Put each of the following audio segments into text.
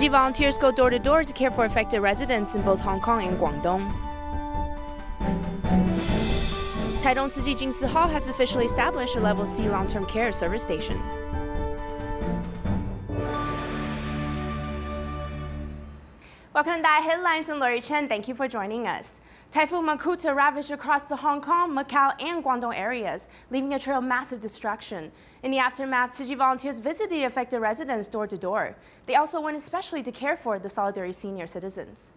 Tzu Chi volunteers go door to door to care for affected residents in both Hong Kong and Guangdong. TaitungTzu静思堂has officially established a Level C long-term care service station. Welcome to DaAi Headlines. I'm Lori Chen. Thank you for joining us. Typhoon Makuta ravaged across the Hong Kong, Macau, and Guangdong areas, leaving a trail of massive destruction. In the aftermath, Tzu Chi volunteers visited the affected residents door to door. They also went especially to care for the solitary senior citizens.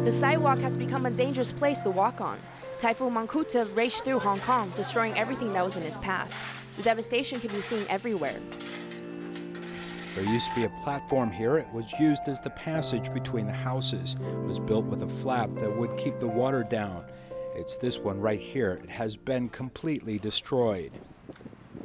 The sidewalk has become a dangerous place to walk on. Typhoon Makuta raged through Hong Kong, destroying everything that was in its path. The devastation can be seen everywhere. There used to be a platform here. It was used as the passage between the houses. It was built with a flap that would keep the water down. It's this one right here. It has been completely destroyed.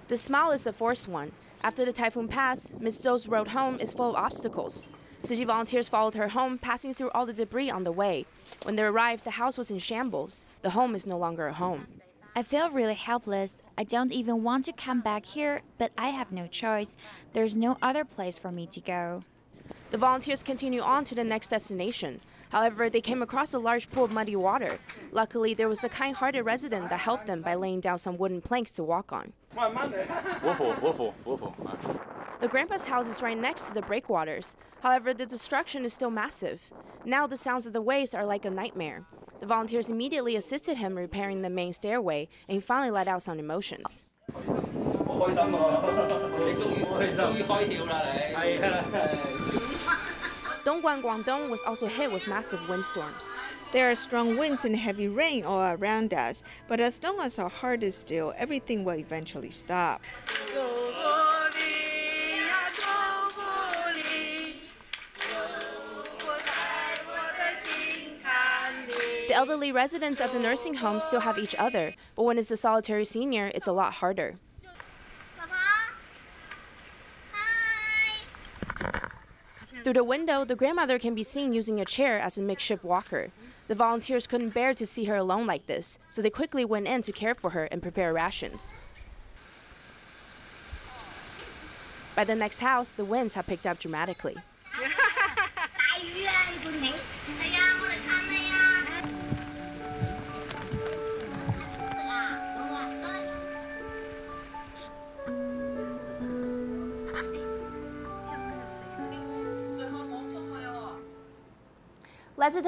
The smile is the forced one. After the typhoon passed, Ms. Zhou's road home is full of obstacles. Tzu Chi volunteers followed her home, passing through all the debris on the way. When they arrived, the house was in shambles. The home is no longer a home. I feel really helpless. I don't even want to come back here, but I have no choice. There's no other place for me to go. The volunteers continue on to the next destination. However, they came across a large pool of muddy water. Luckily, there was a kind-hearted resident that helped them by laying down some wooden planks to walk on. The grandpa's house is right next to the breakwaters. However, the destruction is still massive. Now the sounds of the waves are like a nightmare. The volunteers immediately assisted him repairing the main stairway, and he finally let out some emotions. Dongguan, Guangdong was also hit with massive windstorms. There are strong winds and heavy rain all around us, but as long as our heart is still, everything will eventually stop. The elderly residents at the nursing home still have each other, but when it's a solitary senior, it's a lot harder. Through the window, the grandmother can be seen using a chair as a makeshift walker. The volunteers couldn't bear to see her alone like this, so they quickly went in to care for her and prepare rations. By the next house, the winds have picked up dramatically.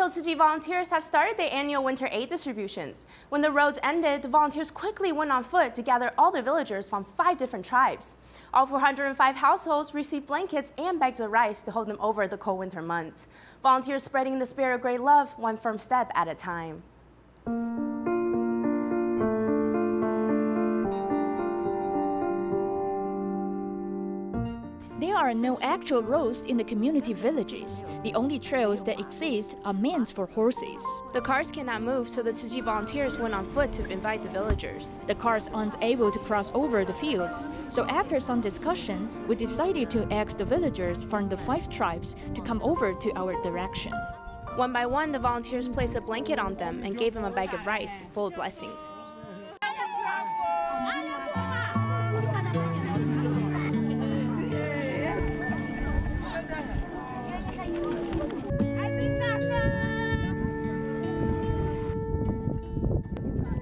Tzu Chi volunteers have started their annual winter aid distributions. When the roads ended, the volunteers quickly went on foot to gather all the villagers from 5 different tribes. All 405 households received blankets and bags of rice to hold them over the cold winter months. Volunteers spreading the spirit of great love one firm step at a time. There are no actual roads in the community villages. The only trails that exist are meant for horses. The cars cannot move, so the Tzu Chi volunteers went on foot to invite the villagers. The cars aren't able to cross over the fields, so after some discussion, we decided to ask the villagers from the 5 tribes to come over to our direction. One by one, the volunteers placed a blanket on them and gave them a bag of rice full of blessings.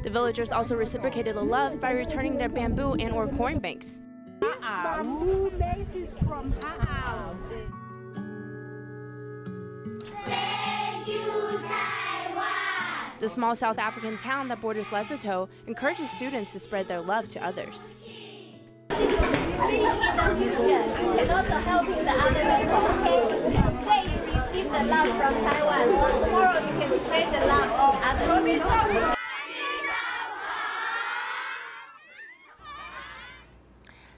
The villagers also reciprocated the love by returning their bamboo and/or corn banks. The small South African town that borders Lesotho encourages students to spread their love to others. And also helping the others. Today you receive the love from Taiwan. Tomorrow you can spread the love to others.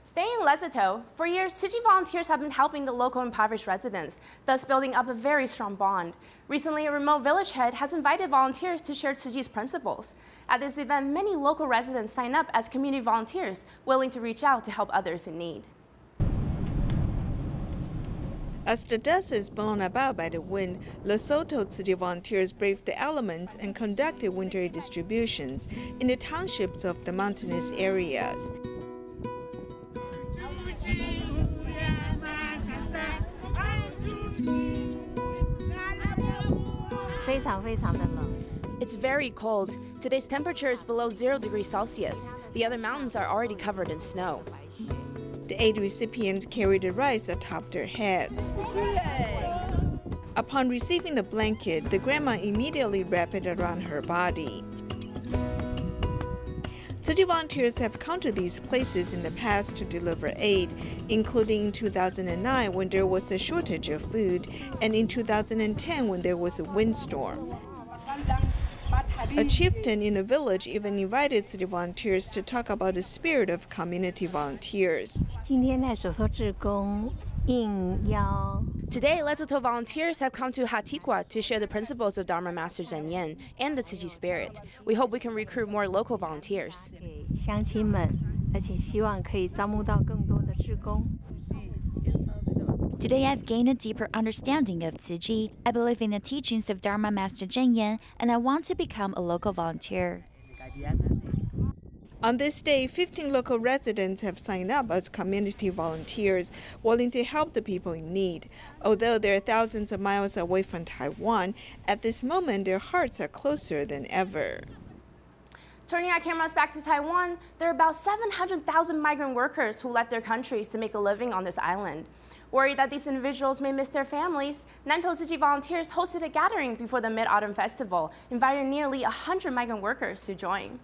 Staying in Lesotho, for years, Tzu Chi volunteers have been helping the local impoverished residents, thus building up a very strong bond. Recently, a remote village head has invited volunteers to share Tzu Chi's principles. At this event, many local residents sign up as community volunteers, willing to reach out to help others in need. As the dust is blown about by the wind, Lesotho Tzu Chi volunteers braved the elements and conducted winter distributions in the townships of the mountainous areas. 非常非常的冷。 It's very cold. Today's temperature is below 0 degrees Celsius. The other mountains are already covered in snow. The 8 recipients carried the rice atop their heads. Upon receiving the blanket, the grandma immediately wrapped it around her body. Tzu Chi volunteers have come to these places in the past to deliver aid, including in 2009 when there was a shortage of food, and in 2010 when there was a windstorm. A chieftain in a village even invited Tzu Chi volunteers to talk about the spirit of community volunteers. 今天呢，手头志工应邀。 Today, Lesotho volunteers have come to Hatikwa to share the principles of Dharma Master Zhen Yen and the Tzu Chi spirit. We hope we can recruit more local volunteers. 给乡亲们，而且希望可以招募到更多的志工。 Today I've gained a deeper understanding of Tzu Chi. I believe in the teachings of Dharma Master Zhen Yen, and I want to become a local volunteer. On this day, 15 local residents have signed up as community volunteers, willing to help the people in need. Although they're thousands of miles away from Taiwan, at this moment their hearts are closer than ever. Turning our cameras back to Taiwan, there are about 700,000 migrant workers who left their countries to make a living on this island. Worried that these individuals may miss their families, Nantou Tzu Chi volunteers hosted a gathering before the Mid-Autumn Festival, inviting nearly 100 migrant workers to join.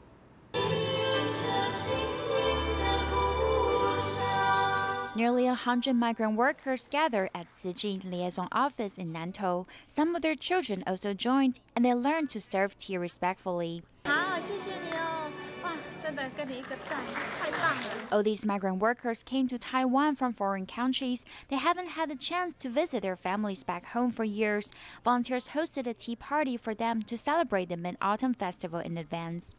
Nearly 100 migrant workers gathered at Tzu Chi Liaison Office in Nantou. Some of their children also joined, and they learned to serve tea respectfully. All these migrant workers came to Taiwan from foreign countries. They haven't had the chance to visit their families back home for years. Volunteers hosted a tea party for them to celebrate the Mid-Autumn Festival in advance.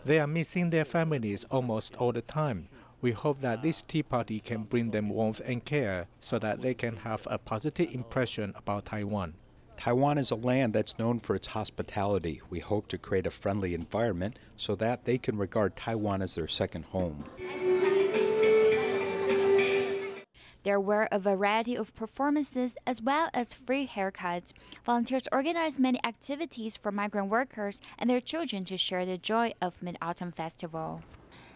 They are missing their families almost all the time. We hope that this tea party can bring them warmth and care so that they can have a positive impression about Taiwan. Taiwan is a land that's known for its hospitality. We hope to create a friendly environment so that they can regard Taiwan as their second home. There were a variety of performances as well as free haircuts. Volunteers organized many activities for migrant workers and their children to share the joy of Mid-Autumn Festival.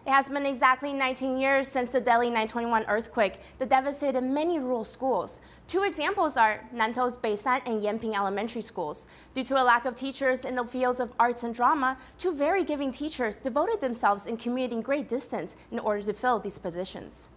It has been exactly 19 years since the Delhi 9/21 earthquake that devastated many rural schools. Two examples are Nantou's Beisan and Yanping elementary schools. Due to a lack of teachers in the fields of arts and drama, two very giving teachers devoted themselves in commuting great distance in order to fill these positions.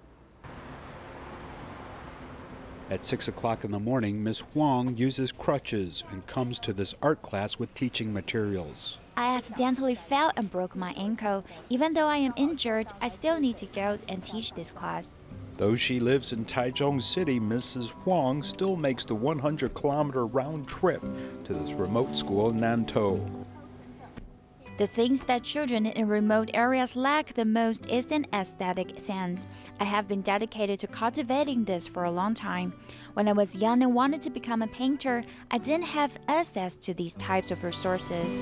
At 6 o'clock in the morning, Ms. Huang uses crutches and comes to this art class with teaching materials. I accidentally fell and broke my ankle. Even though I am injured, I still need to go and teach this class. Though she lives in Taichung City, Mrs. Huang still makes the 100-kilometer round trip to this remote school in Nantou. The things that children in remote areas lack the most is an aesthetic sense. I have been dedicated to cultivating this for a long time. When I was young and wanted to become a painter, I didn't have access to these types of resources.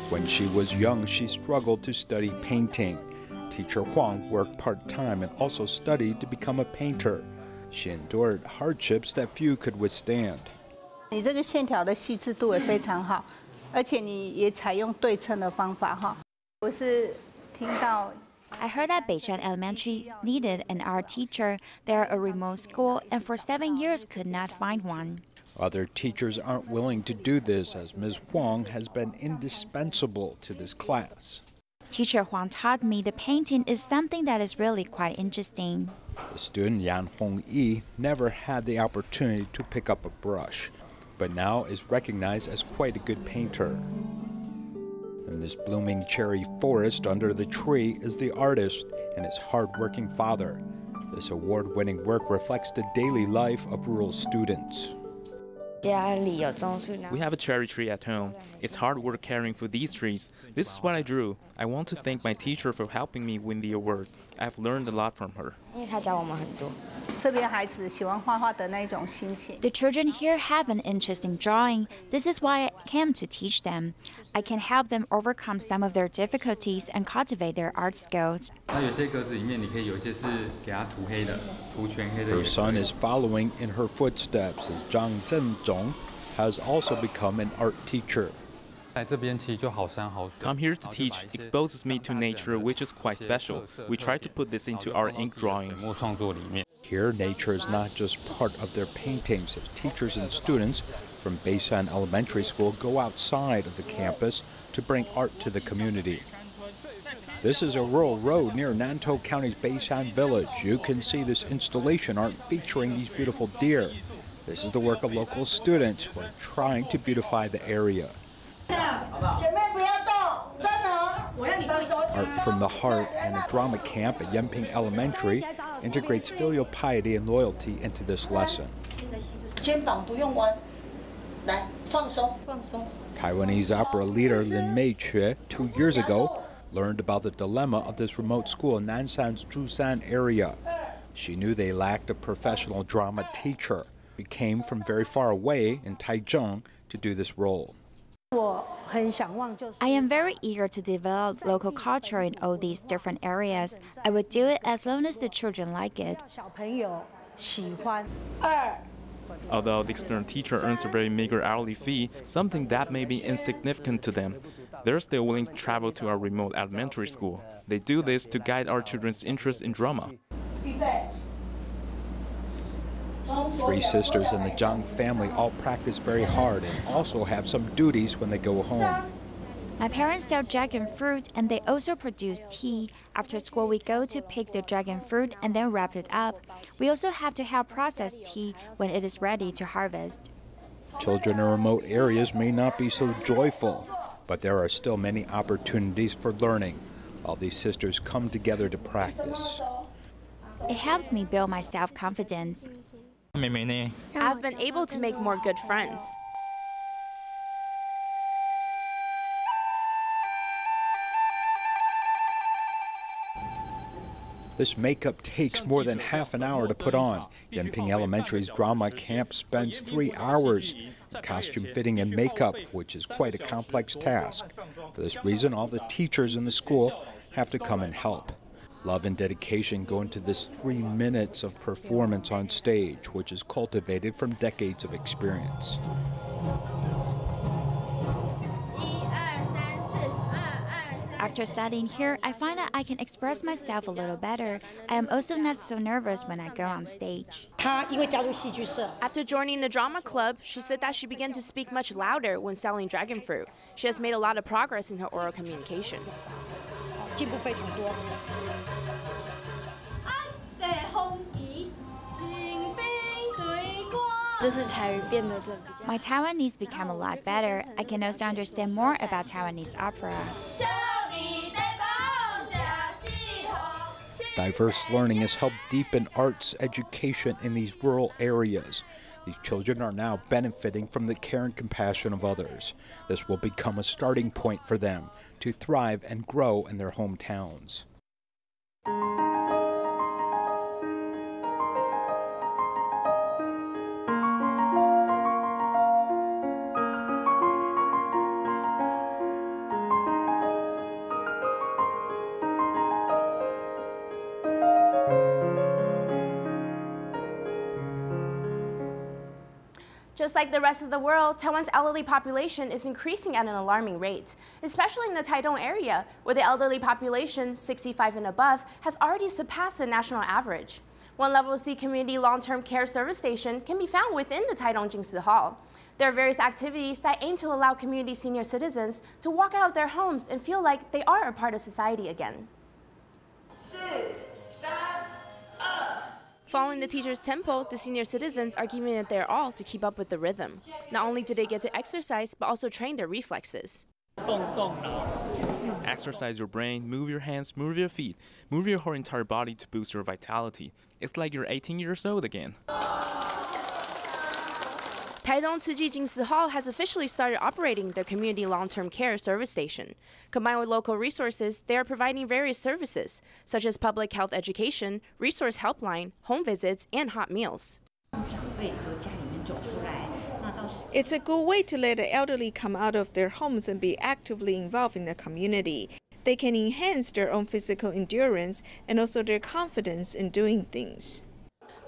When she was young, she struggled to study painting. Teacher Huang worked part-time and also studied to become a painter. She endured hardships that few could withstand. 你这个线条的细致度也非常好，而且你也采用对称的方法哈。我是听到。 I heard that Beishan Elementary needed an art teacher. They're a remote school and for 7 years could not find one. Other teachers aren't willing to do this as Ms. Huang has been indispensable to this class. Teacher Huang taught me the painting is something that is really quite interesting. The student Yan Hongyi never had the opportunity to pick up a brush, but now is recognized as quite a good painter. In this blooming cherry forest under the tree is the artist and his hard-working father. This award-winning work reflects the daily life of rural students. We have a cherry tree at home. It's hard work caring for these trees. This is what I drew. I want to thank my teacher for helping me win the award. I've learned a lot from her. 因为他教我们很多。这边孩子喜欢画画的那种心情。The children here have an interest in drawing. This is why I came to teach them. I can help them overcome some of their difficulties and cultivate their art skills. 那有些格子里面，你可以有一些是给它涂黑的，涂全黑的。 Her son is following in her footsteps as Zhang Zhenzong has also become an art teacher. 来这边其实就好山好水。 Come here to teach exposes me to nature, which is quite special. We try to put this into our ink drawings. 水墨创作里面。 Here, nature is not just part of their paintings. Teachers and students from Beishan Elementary School go outside of the campus to bring art to the community. This is a rural road near Nantou County's Beishan village. You can see this installation art featuring these beautiful deer. This is the work of local students who are trying to beautify the area. Art from the Heart and a drama camp at Yenping Elementary integrates filial piety and loyalty into this lesson. Taiwanese opera leader Lin Mei-chue 2 years ago learned about the dilemma of this remote school in Nansan's Zhusan area. She knew they lacked a professional drama teacher. She came from very far away in Taichung to do this role. I am very eager to develop local culture in all these different areas. I would do it as long as the children like it. Although the external teacher earns a very meager hourly fee, something that may be insignificant to them, they're still willing to travel to our remote elementary school. They do this to guide our children's interest in drama. 3 sisters in the Zhang family all practice very hard and also have some duties when they go home. My parents sell dragon fruit and they also produce tea. After school, we go to pick the dragon fruit and then wrap it up. We also have to help process tea when it is ready to harvest. Children in remote areas may not be so joyful, but there are still many opportunities for learning. All these sisters come together to practice. It helps me build my self-confidence. I've been able to make more good friends. This makeup takes more than half an hour to put on. Yenping Elementary's drama camp spends 3 hours. Costume fitting and makeup, which is quite a complex task. For this reason, all the teachers in the school have to come and help. Love and dedication go into this 3 minutes of performance on stage, which is cultivated from decades of experience. After studying here, I find that I can express myself a little better. I am also not so nervous when I go on stage. After joining the drama club, she said that she began to speak much louder when selling dragon fruit. She has made a lot of progress in her oral communication. My Taiwanese become a lot better. I can also understand more about Taiwanese opera. Diverse learning has helped deepen arts education in these rural areas. These children are now benefiting from the care and compassion of others. This will become a starting point for them to thrive and grow in their hometowns. Just like the rest of the world, Taiwan's elderly population is increasing at an alarming rate, especially in the Taidong area, where the elderly population, 65 and above, has already surpassed the national average. One Level C Community Long-Term Care Service Station can be found within the Taitong Jing Hall. There are various activities that aim to allow community senior citizens to walk out of their homes and feel like they are a part of society again. Following the teacher's tempo, the senior citizens are giving it their all to keep up with the rhythm. Not only do they get to exercise, but also train their reflexes. Exercise your brain, move your hands, move your feet, move your whole entire body to boost your vitality. It's like you're 18 years old again. Taitong慈济静思堂has officially started operating their community long-term care service station. Combined with local resources, they are providing various services, such as public health education, resource helpline, home visits, and hot meals. It's a good way to let the elderly come out of their homes and be actively involved in the community. They can enhance their own physical endurance and also their confidence in doing things.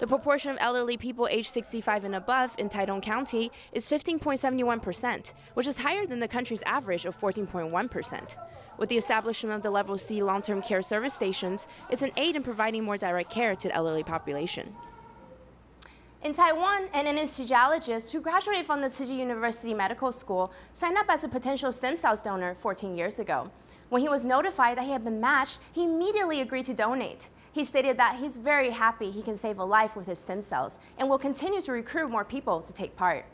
The proportion of elderly people aged 65 and above in Taitong County is 15.71%, which is higher than the country's average of 14.1%. With the establishment of the Level C long-term care service stations, it's an aid in providing more direct care to the elderly population. In Taiwan, an anesthesiologist who graduated from the Tzu Chi University Medical School signed up as a potential stem cells donor 14 years ago. When he was notified that he had been matched, he immediately agreed to donate. He stated that he's very happy he can save a life with his stem cells and will continue to recruit more people to take part.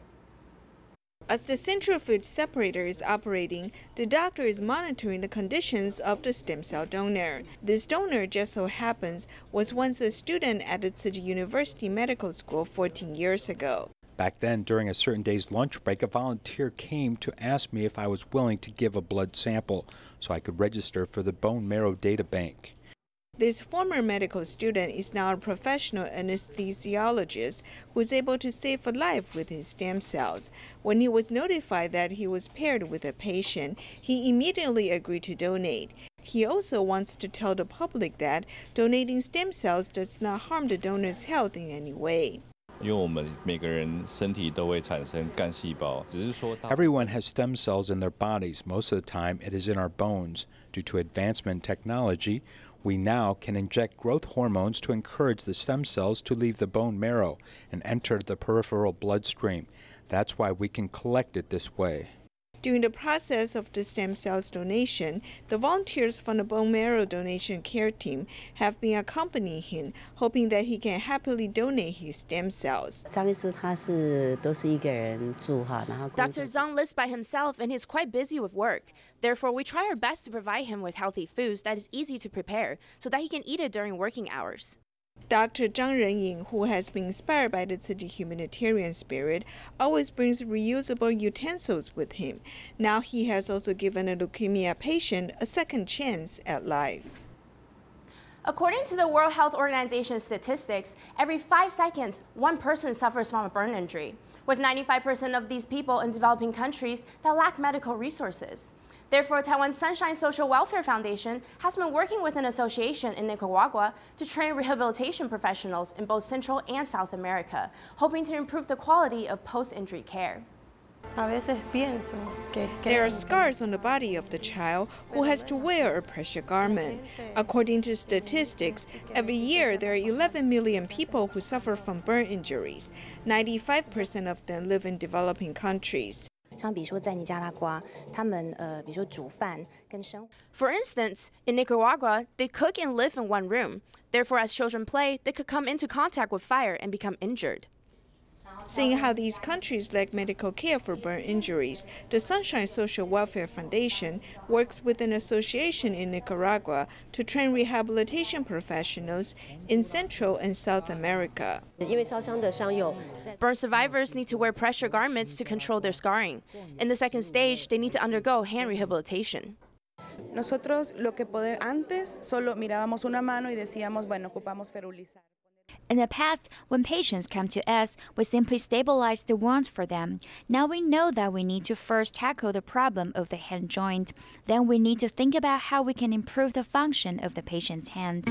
As the centrifuge separator is operating, the doctor is monitoring the conditions of the stem cell donor. This donor, just so happens, was once a student at the Tzu Chi University Medical School 14 years ago. Back then, during a certain day's lunch break, a volunteer came to ask me if I was willing to give a blood sample so I could register for the bone marrow data bank. This former medical student is now a professional anesthesiologist who is able to save a life with his stem cells. When he was notified that he was paired with a patient, he immediately agreed to donate. He also wants to tell the public that donating stem cells does not harm the donor's health in any way. Everyone has stem cells in their bodies. Most of the time, it is in our bones. Due to advancement in technology, we now can inject growth hormones to encourage the stem cells to leave the bone marrow and enter the peripheral bloodstream. That's why we can collect it this way. During the process of the stem cells donation, the volunteers from the bone marrow donation care team have been accompanying him, hoping that he can happily donate his stem cells. Dr. Zhang lives by himself and is quite busy with work. Therefore, we try our best to provide him with healthy foods that is easy to prepare so that he can eat it during working hours. Dr. Zhang Renying, who has been inspired by the Tzu Chi humanitarian spirit, always brings reusable utensils with him. Now he has also given a leukemia patient a second chance at life. According to the World Health Organization statistics, every 5 seconds, one person suffers from a burn injury, with 95% of these people in developing countries that lack medical resources. Therefore, Taiwan Sunshine Social Welfare Foundation has been working with an association in Nicaragua to train rehabilitation professionals in both Central and South America, hoping to improve the quality of post-injury care. There are scars on the body of the child who has to wear a pressure garment. According to statistics, every year there are 11 million people who suffer from burn injuries. 95% of them live in developing countries. For instance, in Nicaragua, they cook and live in one room. Therefore, as children play, they could come into contact with fire and become injured. Seeing how these countries lack medical care for burn injuries, the Sunshine Social Welfare Foundation works with an association in Nicaragua to train rehabilitation professionals in Central and South America. Burn survivors need to wear pressure garments to control their scarring. In the second stage, they need to undergo hand rehabilitation. Nosotros lo que antes solo mirábamos una mano y decíamos, bueno, ocupamos ferulizar. In the past, when patients come to us, we simply stabilize the wounds for them. Now we know that we need to first tackle the problem of the hand joint. Then we need to think about how we can improve the function of the patient's hand.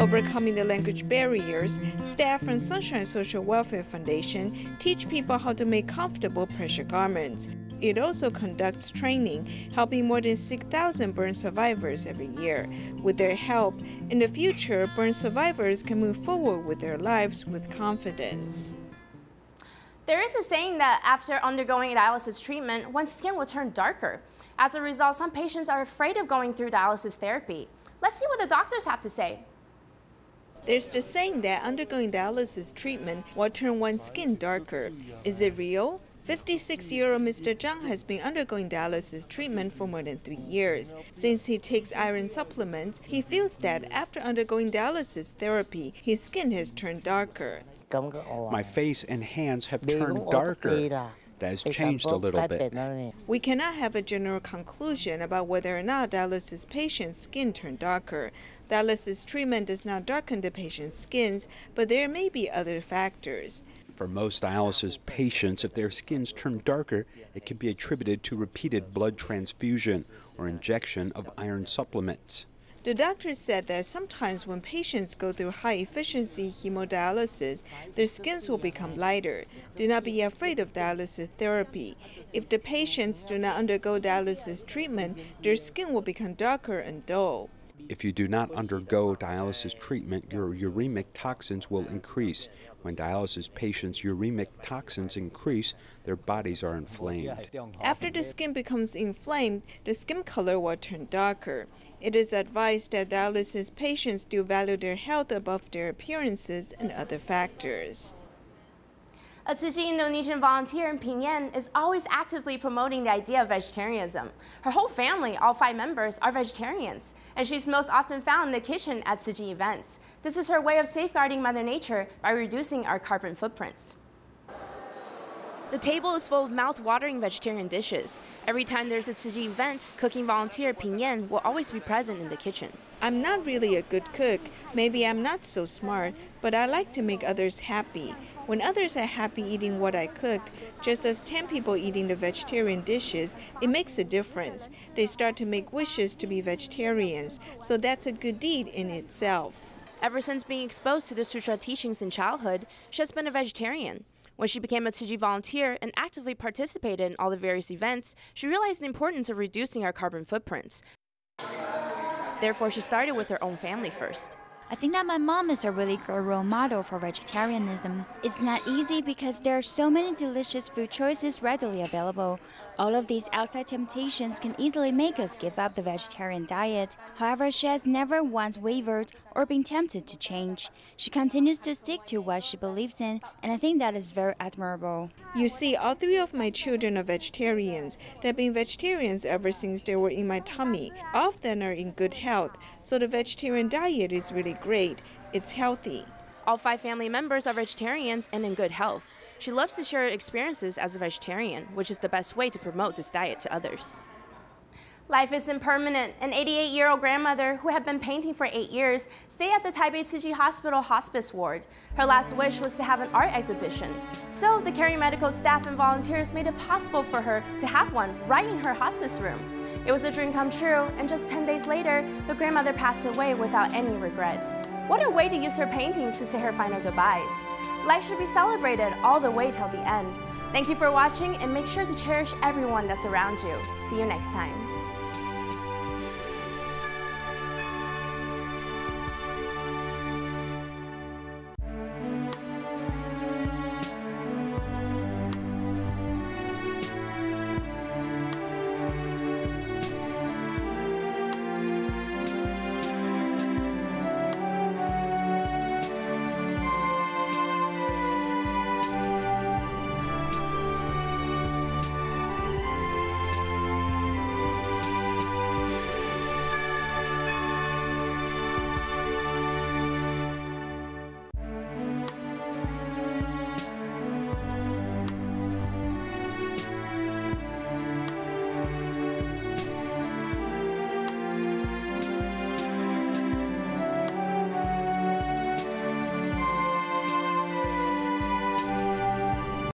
Overcoming the language barriers, staff from Sunshine Social Welfare Foundation teach people how to make comfortable pressure garments. It also conducts training, helping more than 6,000 burn survivors every year. With their help, in the future, burn survivors can move forward with their lives with confidence. There is a saying that after undergoing dialysis treatment, one's skin will turn darker. As a result, some patients are afraid of going through dialysis therapy. Let's see what the doctors have to say. There's the saying that undergoing dialysis treatment will turn one's skin darker. Is it real? 56-year-old Mr. Zhang has been undergoing dialysis treatment for more than 3 years. Since he takes iron supplements, he feels that after undergoing dialysis therapy, his skin has turned darker. My face and hands have turned darker. It has changed a little bit. We cannot have a general conclusion about whether or not dialysis patients' skin turn darker. Dialysis treatment does not darken the patient's skins, but there may be other factors. For most dialysis patients, if their skins turn darker, it can be attributed to repeated blood transfusion or injection of iron supplements. The doctor said that sometimes when patients go through high-efficiency hemodialysis, their skins will become lighter. Do not be afraid of dialysis therapy. If the patients do not undergo dialysis treatment, their skin will become darker and dull. If you do not undergo dialysis treatment, your uremic toxins will increase. When dialysis patients' uremic toxins increase, their bodies are inflamed. After the skin becomes inflamed, the skin color will turn darker. It is advised that dialysis patients do value their health above their appearances and other factors. A Tzu Chi Indonesian volunteer in Pinyin is always actively promoting the idea of vegetarianism. Her whole family, all 5 members, are vegetarians, and she's most often found in the kitchen at Tzu Chi events. This is her way of safeguarding Mother Nature by reducing our carbon footprints. The table is full of mouth-watering vegetarian dishes. Every time there's a Tzu Chi event, cooking volunteer Pinyin will always be present in the kitchen. I'm not really a good cook. Maybe I'm not so smart, but I like to make others happy. When others are happy eating what I cooked, just as 10 people eating the vegetarian dishes, it makes a difference. They start to make wishes to be vegetarians, so that's a good deed in itself. Ever since being exposed to the Sutra teachings in childhood, she has been a vegetarian. When she became a Tzu Chi volunteer and actively participated in all the various events, she realized the importance of reducing our carbon footprints. Therefore, she started with her own family first. I think that my mom is a really good role model for vegetarianism. It's not easy because there are so many delicious food choices readily available. All of these outside temptations can easily make us give up the vegetarian diet. However, she has never once wavered or been tempted to change. She continues to stick to what she believes in, and I think that is very admirable. You see, all 3 of my children are vegetarians. They've been vegetarians ever since they were in my tummy. All of them are in good health, so the vegetarian diet is really great. It's healthy. All 5 family members are vegetarians and in good health. She loves to share experiences as a vegetarian, which is the best way to promote this diet to others. Life is impermanent. An 88-year-old grandmother who had been painting for 8 years stayed at the Taipei Tzu Chi Hospital hospice ward. Her last wish was to have an art exhibition. So the caring medical staff and volunteers made it possible for her to have one right in her hospice room. It was a dream come true, and just 10 days later, the grandmother passed away without any regrets. What a way to use her paintings to say her final goodbyes. Life should be celebrated all the way till the end. Thank you for watching, and make sure to cherish everyone that's around you. See you next time.